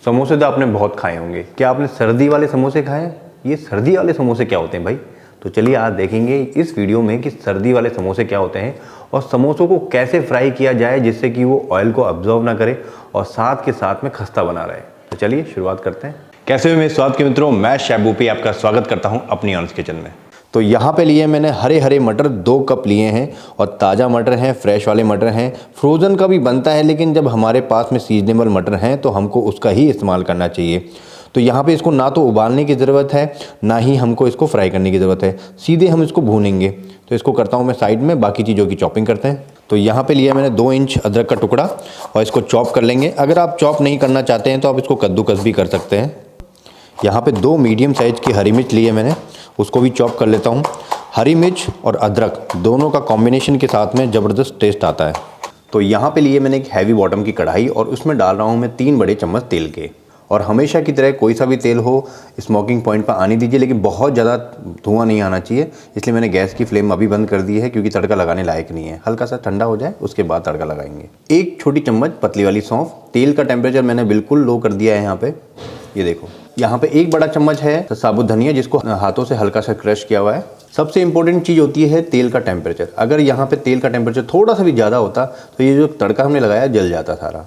समोसे तो आपने बहुत खाए होंगे। क्या आपने सर्दी वाले समोसे खाए? ये सर्दी वाले समोसे क्या होते हैं भाई? तो चलिए आज देखेंगे इस वीडियो में कि सर्दी वाले समोसे क्या होते हैं और समोसों को कैसे फ्राई किया जाए जिससे कि वो ऑयल को अब्जॉर्व ना करे और साथ के साथ में खस्ता बना रहे। तो चलिए शुरुआत करते हैं। कैसे हुए मेरे स्वाद के मित्रों, मैं शेफ भूपी आपका स्वागत करता हूँ अपनी ऑनेस्ट किचन में। तो यहाँ पे लिए मैंने हरे हरे मटर 2 कप लिए हैं और ताज़ा मटर हैं, फ्रेश वाले मटर हैं। फ्रोज़न का भी बनता है लेकिन जब हमारे पास में सीजनेबल मटर हैं तो हमको उसका ही इस्तेमाल करना चाहिए। तो यहाँ पे इसको ना तो उबालने की ज़रूरत है ना ही हमको इसको फ्राई करने की ज़रूरत है, सीधे हम इसको भूनेंगे। तो इसको करता हूँ मैं साइड में, बाकी चीज़ों की चॉपिंग करते हैं। तो यहाँ पे लिया मैंने 2 इंच अदरक का टुकड़ा और इसको चॉप कर लेंगे। अगर आप चॉप नहीं करना चाहते हैं तो आप इसको कद्दूकस भी कर सकते हैं। यहाँ पे 2 मीडियम साइज़ की हरी मिर्च लिए मैंने, उसको भी चॉप कर लेता हूँ। हरी मिर्च और अदरक दोनों का कॉम्बिनेशन के साथ में ज़बरदस्त टेस्ट आता है। तो यहाँ पे लिए मैंने एक हैवी बॉटम की कढ़ाई और उसमें डाल रहा हूँ मैं 3 बड़े चम्मच तेल के। और हमेशा की तरह कोई सा भी तेल हो स्मोकिंग पॉइंट पर आने दीजिए, लेकिन बहुत ज़्यादा धुआं नहीं आना चाहिए। इसलिए मैंने गैस की फ्लेम अभी बंद कर दी है क्योंकि तड़का लगाने लायक नहीं है। हल्का सा ठंडा हो जाए उसके बाद तड़का लगाएंगे। 1 छोटी चम्मच पतली वाली सौंफ। तेल का टेम्परेचर मैंने बिल्कुल लो कर दिया है यहाँ पे, ये देखो। यहाँ पे 1 बड़ा चम्मच है साबुत धनिया जिसको हाथों से हल्का सा क्रश किया हुआ है। सबसे इंपॉर्टेंट चीज़ होती है तेल का टेम्परेचर। अगर यहाँ पे तेल का टेम्परेचर थोड़ा सा भी ज़्यादा होता तो ये जो तड़का हमने लगाया जल जाता सारा।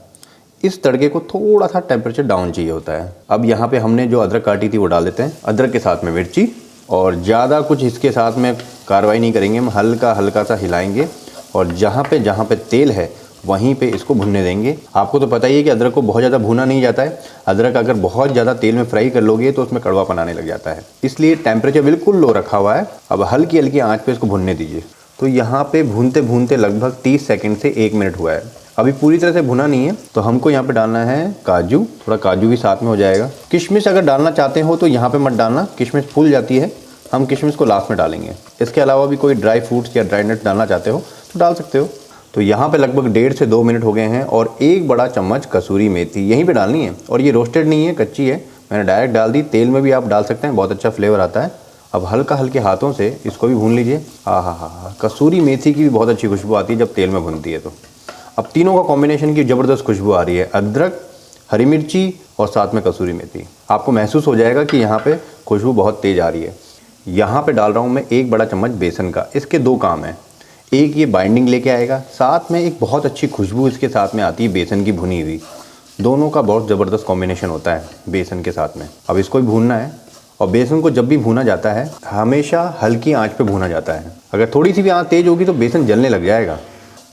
इस तड़के को थोड़ा सा टेम्परेचर डाउन चाहिए होता है। अब यहाँ पे हमने जो अदरक काटी थी वो डाल देते हैं। अदरक के साथ में मिर्ची, और ज़्यादा कुछ इसके साथ में कार्रवाई नहीं करेंगे, हम हल्का हल्का सा हिलाएंगे और जहाँ पे तेल है वहीं पे इसको भुनने देंगे। आपको तो पता ही है कि अदरक को बहुत ज़्यादा भुना नहीं जाता है। अदरक अगर बहुत ज़्यादा तेल में फ्राई कर लोगे तो उसमें कड़वापन आने लग जाता है, इसलिए टेम्परेचर बिल्कुल लो रखा हुआ है। अब हल्की हल्की आंच पे इसको भुनने दीजिए। तो यहाँ पे भूनते भूनते लगभग 30 सेकंड से 1 मिनट हुआ है। अभी पूरी तरह से भुना नहीं है। तो हमको यहाँ पे डालना है काजू, थोड़ा काजू भी साथ में हो जाएगा। किशमिश अगर डालना चाहते हो तो यहाँ पे मत डालना, किशमिश फूल जाती है। हम किशमिश को लास्ट में डालेंगे। इसके अलावा भी कोई ड्राई फ्रूट्स या ड्राई नट्स डालना चाहते हो तो डाल सकते हो। तो यहाँ पे लगभग 1.5 से 2 मिनट हो गए हैं और 1 बड़ा चम्मच कसूरी मेथी यहीं पे डालनी है। और ये रोस्टेड नहीं है, कच्ची है, मैंने डायरेक्ट डाल दी। तेल में भी आप डाल सकते हैं, बहुत अच्छा फ्लेवर आता है। अब हल्का हल्के हाथों से इसको भी भून लीजिए। हाँ, कसूरी मेथी की भी बहुत अच्छी खुशबू आती है जब तेल में भुनती है। तो अब तीनों का कॉम्बिनेशन की ज़बरदस्त खुशबू आ रही है, अदरक, हरी मिर्ची और साथ में कसूरी मेथी। आपको महसूस हो जाएगा कि यहाँ पे खुशबू बहुत तेज़ आ रही है। यहाँ पे डाल रहा हूँ मैं 1 बड़ा चम्मच बेसन का। इसके 2 काम हैं, एक ये बाइंडिंग लेके आएगा, साथ में एक बहुत अच्छी खुशबू इसके साथ में आती है बेसन की भुनी हुई। दोनों का बहुत ज़बरदस्त कॉम्बिनेशन होता है बेसन के साथ में। अब इसको भी भूनना है और बेसन को जब भी भूना जाता है हमेशा हल्की आंच पे भूना जाता है। अगर थोड़ी सी भी आंच तेज़ होगी तो बेसन जलने लग जाएगा।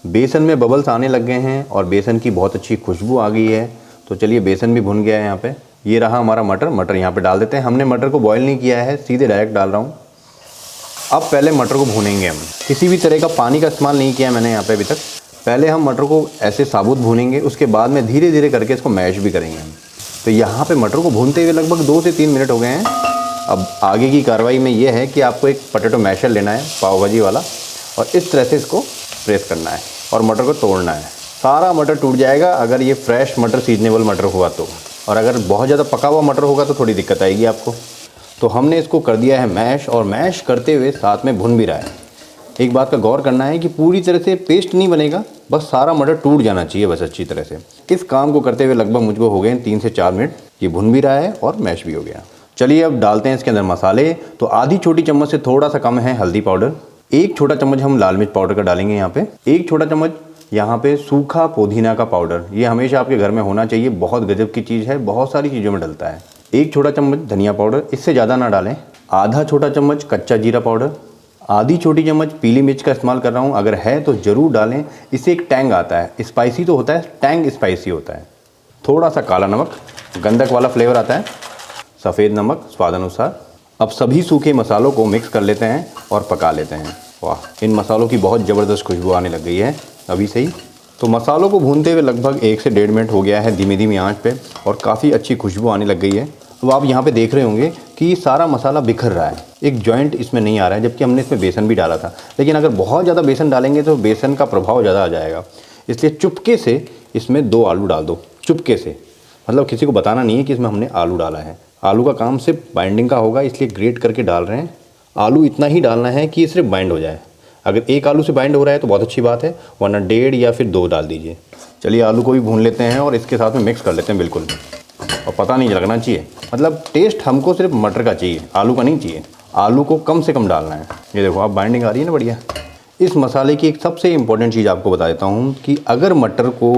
बेसन में बबल्स आने लग गए हैं और बेसन की बहुत अच्छी खुशबू आ गई है। तो चलिए बेसन भी भुन गया है। यहाँ पे ये रहा हमारा मटर यहाँ पे डाल देते हैं। हमने मटर को बॉईल नहीं किया है, सीधे डायरेक्ट डाल रहा हूँ। अब पहले मटर को भूनेंगे हम, किसी भी तरह का पानी का इस्तेमाल नहीं किया मैंने यहाँ पे अभी तक। पहले हम मटर को ऐसे साबुत भूनेंगे, उसके बाद में धीरे धीरे करके इसको मैश भी करेंगे हम। तो यहाँ पे मटर को भूनते हुए लगभग 2 से 3 मिनट हो गए हैं। अब आगे की कार्रवाई में ये है कि आपको एक पोटैटो मैशर लेना है, पाव भाजी वाला, और इस तरह से इसको प्रेस करना है और मटर को तोड़ना है। सारा मटर टूट जाएगा अगर ये फ्रेश मटर सीजनेबल मटर हुआ तो, और अगर बहुत ज़्यादा पका हुआ मटर होगा तो थोड़ी दिक्कत आएगी आपको। तो हमने इसको कर दिया है मैश, और मैश करते हुए साथ में भुन भी रहा है। एक बात का गौर करना है कि पूरी तरह से पेस्ट नहीं बनेगा, बस सारा मटर टूट जाना चाहिए बस अच्छी तरह से। इस काम को करते हुए लगभग मुझको हो गए 3 से 4 मिनट। ये भुन भी रहा है और मैश भी हो गया। चलिए अब डालते हैं इसके अंदर मसाले। तो आधी छोटी चम्मच से थोड़ा सा कम है हल्दी पाउडर, 1 छोटा चम्मच हम लाल मिर्च पाउडर का डालेंगे यहाँ पे, 1 छोटा चम्मच यहाँ पे सूखा पुदीना का पाउडर। ये हमेशा आपके घर में होना चाहिए, बहुत गजब की चीज़ है, बहुत सारी चीज़ों में डलता है। 1 छोटा चम्मच धनिया पाउडर, इससे ज़्यादा ना डालें। आधा छोटा चम्मच कच्चा जीरा पाउडर, आधी छोटी चम्मच पीली मिर्च का इस्तेमाल कर रहा हूँ, अगर है तो ज़रूर डालें, इससे एक टैंग आता है। स्पाइसी तो होता है, टैंग स्पाइसी होता है। थोड़ा सा काला नमक, गंधक वाला फ्लेवर आता है। सफ़ेद नमक स्वाद अनुसार। अब सभी सूखे मसालों को मिक्स कर लेते हैं और पका लेते हैं। वाह, इन मसालों की बहुत ज़बरदस्त खुशबू आने लग गई है अभी से ही। तो मसालों को भूनते हुए लगभग 1 से 1.5 मिनट हो गया है धीमी धीमी आंच पे, और काफ़ी अच्छी खुशबू आने लग गई है। अब आप यहाँ पे देख रहे होंगे कि सारा मसाला बिखर रहा है, एक जॉइंट इसमें नहीं आ रहा है, जबकि हमने इसमें बेसन भी डाला था। लेकिन अगर बहुत ज़्यादा बेसन डालेंगे तो बेसन का प्रभाव ज़्यादा आ जाएगा, इसलिए चुपके से इसमें 2 आलू डाल दो, चुपके से। मतलब किसी को बताना नहीं है कि इसमें हमने आलू डाला है। आलू का काम सिर्फ बाइंडिंग का होगा, इसलिए ग्रेट करके डाल रहे हैं। आलू इतना ही डालना है कि ये सिर्फ बाइंड हो जाए। अगर 1 आलू से बाइंड हो रहा है तो बहुत अच्छी बात है, वरना 1.5 या फिर 2 डाल दीजिए। चलिए आलू को भी भून लेते हैं और इसके साथ में मिक्स कर लेते हैं बिल्कुल। और पता नहीं लगना चाहिए, मतलब टेस्ट हमको सिर्फ मटर का चाहिए, आलू का नहीं चाहिए। आलू को कम से कम डालना है। ये देखो आप बाइंडिंग आ रही है ना बढ़िया। इस मसाले की एक सबसे इम्पोर्टेंट चीज़ आपको बता देता हूँ कि अगर मटर को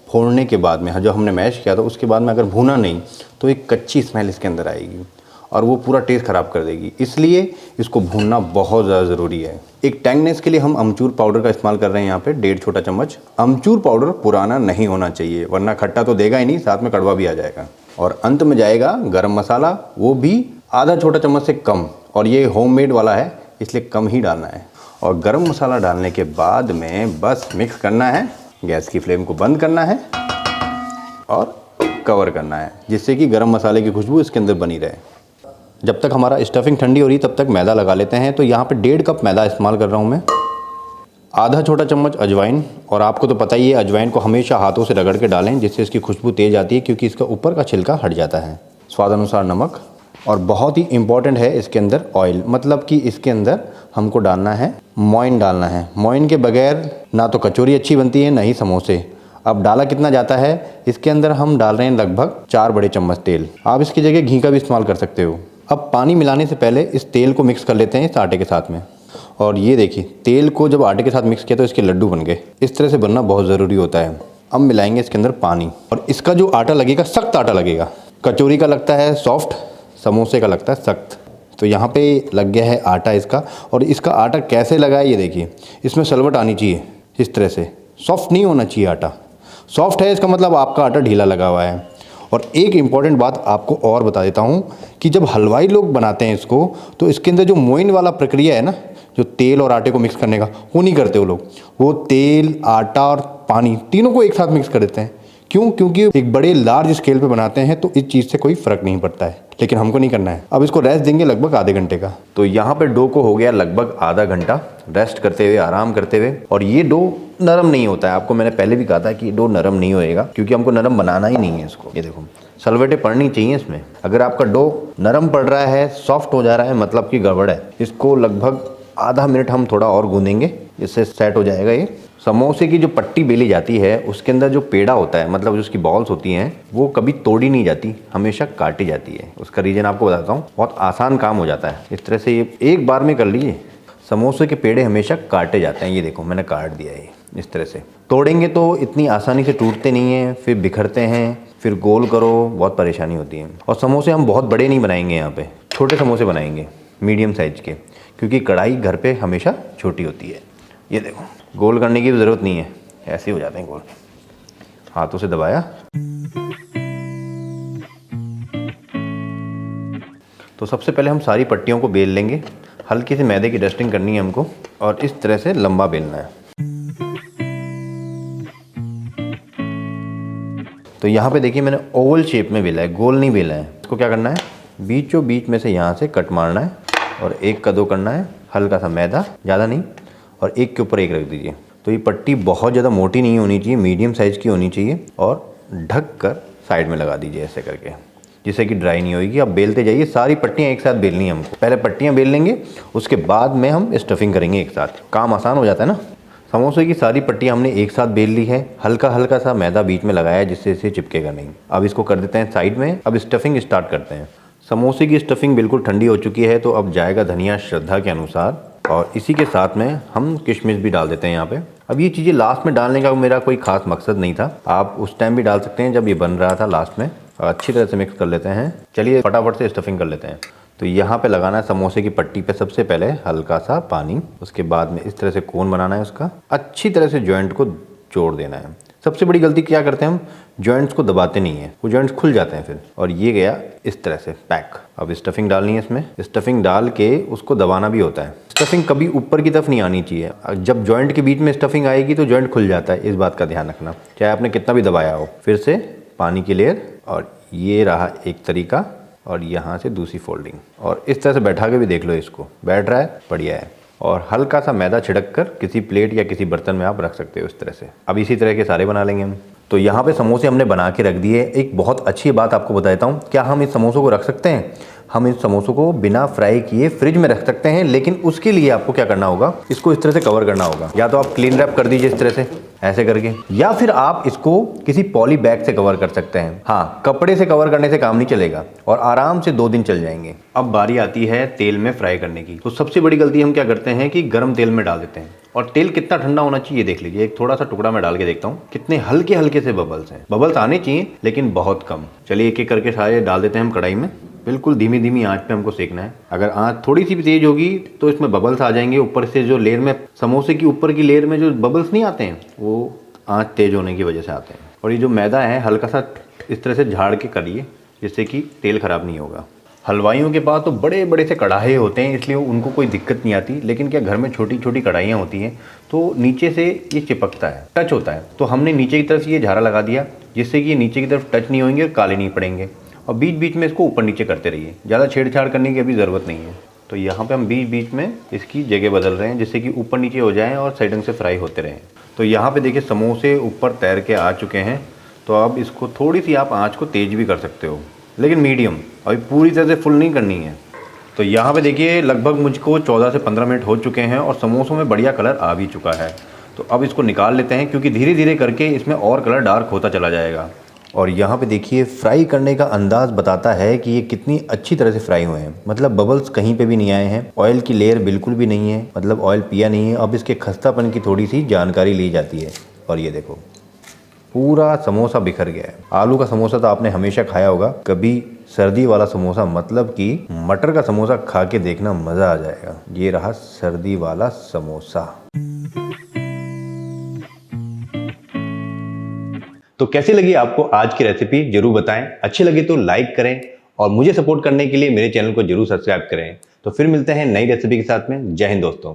फोड़ने के बाद में जो हमने मैश किया था उसके बाद में अगर भूना नहीं तो एक कच्ची स्मेल इसके अंदर आएगी और वो पूरा टेस्ट ख़राब कर देगी। इसलिए इसको भूनना बहुत ज़्यादा ज़रूरी है। एक टैंगनेस के लिए हम अमचूर पाउडर का इस्तेमाल कर रहे हैं यहाँ पे 1.5 छोटा चम्मच। अमचूर पाउडर पुराना नहीं होना चाहिए वरना खट्टा तो देगा ही नहीं, साथ में कड़वा भी आ जाएगा। और अंत में जाएगा गरम मसाला, वो भी आधा छोटा चम्मच से कम, और ये होममेड वाला है इसलिए कम ही डालना है। और गरम मसाला डालने के बाद में बस मिक्स करना है, गैस की फ्लेम को बंद करना है और कवर करना है जिससे कि गरम मसाले की खुशबू इसके अंदर बनी रहे। जब तक हमारा स्टफिंग ठंडी हो रही तब तक मैदा लगा लेते हैं। तो यहाँ पे 1.5 कप मैदा इस्तेमाल कर रहा हूँ मैं, आधा छोटा चम्मच अजवाइन, और आपको तो पता ही है अजवाइन को हमेशा हाथों से रगड़ के डालें जिससे इसकी खुशबू तेज़ आती है क्योंकि इसका ऊपर का छिलका हट जाता है। स्वाद अनुसार नमक, और बहुत ही इम्पॉर्टेंट है इसके अंदर ऑयल, मतलब कि इसके अंदर हमको डालना है मोइन डालना है। मोइन के बगैर ना तो कचौरी अच्छी बनती है ना ही समोसे। अब डाला कितना जाता है, इसके अंदर हम डाल रहे हैं लगभग 4 बड़े चम्मच तेल। आप इसकी जगह घी का भी इस्तेमाल कर सकते हो। अब पानी मिलाने से पहले इस तेल को मिक्स कर लेते हैं इस आटे के साथ में। और ये देखिए तेल को जब आटे के साथ मिक्स किया तो इसके लड्डू बन गए। इस तरह से बनना बहुत ज़रूरी होता है। अब मिलाएंगे इसके अंदर पानी, और इसका जो आटा लगेगा सख्त आटा लगेगा। कचौरी का लगता है सॉफ्ट, समोसे का लगता है सख्त। तो यहाँ पे लग गया है आटा इसका। और इसका आटा कैसे लगा है ये देखिए, इसमें सलवट आनी चाहिए इस तरह से, सॉफ्ट नहीं होना चाहिए आटा। सॉफ्ट है इसका मतलब आपका आटा ढीला लगा हुआ है। और एक इम्पॉर्टेंट बात आपको और बता देता हूँ कि जब हलवाई लोग बनाते हैं इसको तो इसके अंदर जो मोइन वाला प्रक्रिया है ना, जो तेल और आटे को मिक्स करने का, वो नहीं करते वो लोग। वो तेल, आटा और पानी तीनों को एक साथ मिक्स कर देते हैं। क्यों? क्योंकि एक बड़े लार्ज स्केल पे बनाते हैं तो इस चीज़ से कोई फ़र्क नहीं पड़ता है, लेकिन हमको नहीं करना है। अब इसको रेस्ट देंगे लगभग आधे घंटे का। तो यहाँ पे डो को हो गया लगभग आधा घंटा रेस्ट करते हुए, आराम करते हुए। और ये डो नरम नहीं होता है, आपको मैंने पहले भी कहा था कि डो नरम नहीं होएगा क्योंकि हमको नरम बनाना ही नहीं है इसको। ये देखो सलवटें पड़नी चाहिए इसमें। अगर आपका डो नरम पड़ रहा है, सॉफ्ट हो जा रहा है, मतलब कि गड़बड़ है। इसको लगभग आधा मिनट हम थोड़ा और गूंदेंगे, इससे सेट हो जाएगा ये। समोसे की जो पट्टी बेली जाती है उसके अंदर जो पेड़ा होता है, मतलब जो उसकी बॉल्स होती हैं, वो कभी तोड़ी नहीं जाती, हमेशा काटी जाती है। उसका रीज़न आपको बताता हूँ, बहुत आसान काम हो जाता है। इस तरह से ये एक बार में कर लीजिए। समोसे के पेड़े हमेशा काटे जाते हैं। ये देखो मैंने काट दिया है इस तरह से। तोड़ेंगे तो इतनी आसानी से टूटते नहीं हैं, फिर बिखरते हैं, फिर गोल करो, बहुत परेशानी होती है। और समोसे हम बहुत बड़े नहीं बनाएंगे, यहाँ पे छोटे समोसे बनाएंगे मीडियम साइज के, क्योंकि कढ़ाई घर पे हमेशा छोटी होती है। ये देखो गोल करने की भी ज़रूरत नहीं है, ऐसे ही हो जाते हैं गोल। हाथों से दबाया तो सबसे पहले हम सारी पट्टियों को बेल लेंगे। हल्की सी मैदे की डस्टिंग करनी है हमको और इस तरह से लंबा बेलना है। तो यहाँ पे देखिए मैंने ओवल शेप में बेला है, गोल नहीं बेला है। इसको क्या करना है, बीचों बीच में से यहाँ से कट मारना है और एक का दो करना है। हल्का सा मैदा, ज़्यादा नहीं, और एक के ऊपर एक रख दीजिए। तो ये पट्टी बहुत ज़्यादा मोटी नहीं होनी चाहिए, मीडियम साइज़ की होनी चाहिए। और ढक कर साइड में लगा दीजिए ऐसे करके, जिससे कि ड्राई नहीं होगी। अब बेलते जाइए, सारी पट्टियाँ एक साथ बेलनी है हमको। पहले पट्टियाँ बेल लेंगे, उसके बाद में हम स्टफिंग करेंगे एक साथ। काम आसान हो जाता है ना। समोसे की सारी पट्टियाँ हमने एक साथ बेल ली है। हल्का हल्का सा मैदा बीच में लगाया है जिससे इसे चिपकेगा नहीं। अब इसको कर देते हैं साइड में। अब स्टफिंग स्टार्ट करते हैं। समोसे की स्टफिंग बिल्कुल ठंडी हो चुकी है, तो अब जाएगा धनिया श्रद्धा के अनुसार, और इसी के साथ में हम किशमिश भी डाल देते हैं यहाँ पे। अब ये चीज़ें लास्ट में डालने का मेरा कोई खास मकसद नहीं था, आप उस टाइम भी डाल सकते हैं जब ये बन रहा था लास्ट में। अच्छी तरह से मिक्स कर लेते हैं। चलिए फटाफट से स्टफिंग कर लेते हैं। तो यहाँ पे लगाना है समोसे की पट्टी पे सबसे पहले हल्का सा पानी, उसके बाद में इस तरह से कोन बनाना है उसका। अच्छी तरह से जॉइंट को जोड़ देना है। सबसे बड़ी गलती क्या करते हैं हम, जॉइंट्स को दबाते नहीं है, वो जॉइंट्स खुल जाते हैं फिर। और ये गया इस तरह से पैक। अब स्टफिंग डालनी है इसमें। स्टफिंग डाल के उसको दबाना भी होता है। स्टफिंग कभी ऊपर की तरफ नहीं आनी चाहिए। जब जॉइंट के बीच में स्टफिंग आएगी तो जॉइंट खुल जाता है, इस बात का ध्यान रखना, चाहे आपने कितना भी दबाया हो। फिर से पानी की लेयर, और ये रहा एक तरीका, और यहाँ से दूसरी फोल्डिंग। और इस तरह से बैठा के भी देख लो, इसको बैठ रहा है, बढ़िया है। और हल्का सा मैदा छिड़क कर किसी प्लेट या किसी बर्तन में आप रख सकते हो इस तरह से। अब इसी तरह के सारे बना लेंगे हम। तो यहाँ पे समोसे हमने बना के रख दिए। एक बहुत अच्छी बात आपको बताता हूँ, क्या हम इस समोसों को रख सकते हैं? हम इन समोसों को बिना फ्राई किए फ्रिज में रख सकते हैं, लेकिन उसके लिए आपको क्या करना होगा, इसको इस तरह से कवर करना होगा। या तो आप क्लीन रैप कर दीजिए इस तरह से, ऐसे करके, या फिर आप इसको किसी पॉली बैग से कवर कर सकते हैं। हाँ, कपड़े से कवर करने से काम नहीं चलेगा और आराम से 2 दिन चल जाएंगे। अब बारी आती है तेल में फ्राई करने की। तो सबसे बड़ी गलती हम क्या करते हैं कि गर्म तेल में डाल देते हैं, और तेल कितना ठंडा होना चाहिए देख लीजिए। एक थोड़ा सा टुकड़ा मैं डाल के देखता हूँ कितने हल्के हल्के से बबल्स हैं। बबल्स आने चाहिए लेकिन बहुत कम। चलिए एक एक करके सारे डाल देते हैं हम कढ़ाई में। बिल्कुल धीमी धीमी आंच पे हमको सेकना है। अगर आंच थोड़ी सी भी तेज होगी तो इसमें बबल्स आ जाएंगे। ऊपर से जो लेयर में, समोसे की ऊपर की लेयर में जो बबल्स नहीं आते हैं, वो आंच तेज होने की वजह से आते हैं। और ये जो मैदा है हल्का सा इस तरह से झाड़ के करिए, जिससे कि तेल खराब नहीं होगा। हलवाइयों के पास तो बड़े बड़े से कढ़ाई होते हैं, इसलिए उनको कोई दिक्कत नहीं आती। लेकिन क्या घर में छोटी छोटी कढ़ाइयाँ होती हैं तो नीचे से ये चिपकता है, टच होता है। तो हमने नीचे की तरफ से ये झारा लगा दिया, जिससे कि ये नीचे की तरफ टच नहीं होंगे और काले नहीं पड़ेंगे। और बीच बीच में इसको ऊपर नीचे करते रहिए, ज़्यादा छेड़छाड़ करने की अभी ज़रूरत नहीं है। तो यहाँ पे हम बीच बीच में इसकी जगह बदल रहे हैं, जिससे कि ऊपर नीचे हो जाएं और साइडों से फ्राई होते रहें। तो यहाँ पे देखिए समोसे ऊपर तैर के आ चुके हैं। तो अब इसको थोड़ी सी आप आँच को तेज़ भी कर सकते हो, लेकिन मीडियम, अभी पूरी तरह से फुल नहीं करनी है। तो यहाँ पे देखिए लगभग मुझको 14 से 15 मिनट हो चुके हैं और समोसों में बढ़िया कलर आ भी चुका है। तो अब इसको निकाल लेते हैं, क्योंकि धीरे धीरे करके इसमें और कलर डार्क होता चला जाएगा। और यहाँ पे देखिए फ्राई करने का अंदाज़ बताता है कि ये कितनी अच्छी तरह से फ्राई हुए हैं। मतलब बबल्स कहीं पे भी नहीं आए हैं, ऑयल की लेयर बिल्कुल भी नहीं है, मतलब ऑयल पिया नहीं है। अब इसके खस्तापन की थोड़ी सी जानकारी ली जाती है। और ये देखो पूरा समोसा बिखर गया है। आलू का समोसा तो आपने हमेशा खाया होगा, कभी सर्दी वाला समोसा मतलब कि मटर का समोसा खा के देखना, मज़ा आ जाएगा। ये रहा सर्दी वाला समोसा। तो कैसी लगी आपको आज की रेसिपी जरूर बताएं। अच्छी लगी तो लाइक करें और मुझे सपोर्ट करने के लिए मेरे चैनल को जरूर सब्सक्राइब करें। तो फिर मिलते हैं नई रेसिपी के साथ में। जय हिंद दोस्तों।